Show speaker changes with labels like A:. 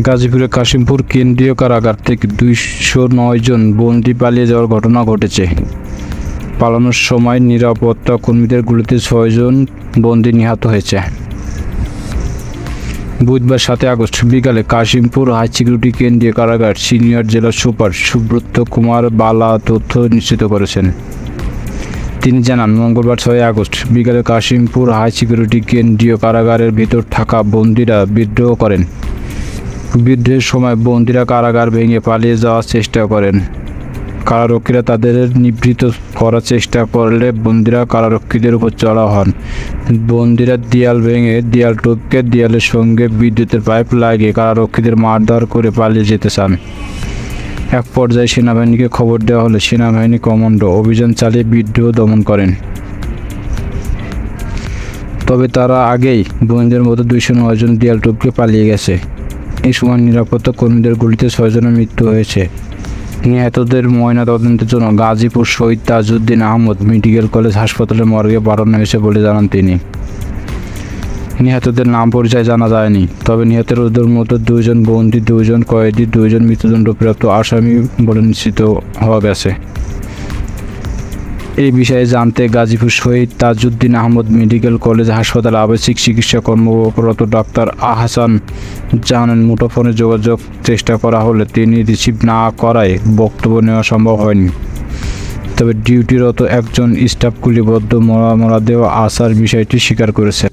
A: গাজীপুরের কাশিমপুর কেন্দ্রীয় কারাগার থেকে 209 জন বন্দী পালিয়ে যাওয়ার ঘটনা ঘটেছে। পালানোর সময় নিরাপত্তা কর্মীদের গুলিতে 6 জন বন্দী নিহত হয়েছে। বুধবার 7 আগস্ট বিকালে কাশিমপুর হাই সিকিউরিটি কেন্দ্রীয় কারাগার সিনিয়র জেলা সুপার সুব্রত কুমার বালা তথ্য নিশ্চিত করেছেন। তিনি জানান, মঙ্গলবার 6 আগস্ট বিকালে কাশিমপুর হাই সিকিউরিটি কেন্দ্রীয় কারাগারের ভিতর থাকা বন্দীরা বিদ্রোহ করেন। বিদ্রোহের সময় বন্দীরা কারাগার ভেঙে পালিয়ে যাওয়ার চেষ্টা করেন। কারারক্ষীরা তাদের নিবৃত্ত করার চেষ্টা করলে বন্দীরা কারারক্ষীদের উপর চড়াও হন। বন্দীরা দেয়াল ভেঙে দেয়াল টপকে দেয়ালের সঙ্গে বিদ্যুতের পাইপ লাগিয়ে কারারক্ষীদের মারধর করে পালিয়ে যেতে চান। এক পর্যায়ে সেনাবাহিনীকে খবর দেওয়া হলে সেনাবাহিনী কমান্ডো অভিযান চালিয়ে বিদ্রোহ দমন করেন। তবে তারা আগেই বন্দীদের মধ্যে 209 জন দেয়াল টপকে পালিয়ে গেছে। এই সময় নিরাপত্তা কর্মীদের গুলিতে 6 জনের মৃত্যু হয়েছে। নিহতদের ময়নাতদন্তের জন্য গাজীপুর শহীদ তাজউদ্দিন আহমদ মেডিকেল কলেজ হাসপাতালের মর্গে পাঠানো হয়েছে বলে জানান তিনি। নিহতদের নাম পরিচয় জানা যায়নি, তবে নিহতদের মধ্যে 2 জন বন্দী, 2 জন কয়েদি, 2 জন মৃত্যুদণ্ডপ্রাপ্ত আসামি বলে নিশ্চিত হওয়া গেছে। এই বিষয়ে জানতে গাজীপুর শহীদ তাজউদ্দিন আহমদ মেডিকেল কলেজ হাসপাতালে আবাসিক চিকিৎসা কর্মরত ডাক্তার আহসান জাহানের মুঠোফোনে যোগাযোগ চেষ্টা করা হলে তিনি রিসিভ না করায় বক্তব্য নেওয়া সম্ভব হয়নি। তবে ডিউটিরত একজন স্টাফ গুলিবদ্ধ মরদেহ আসার বিষয়টি স্বীকার করেছেন।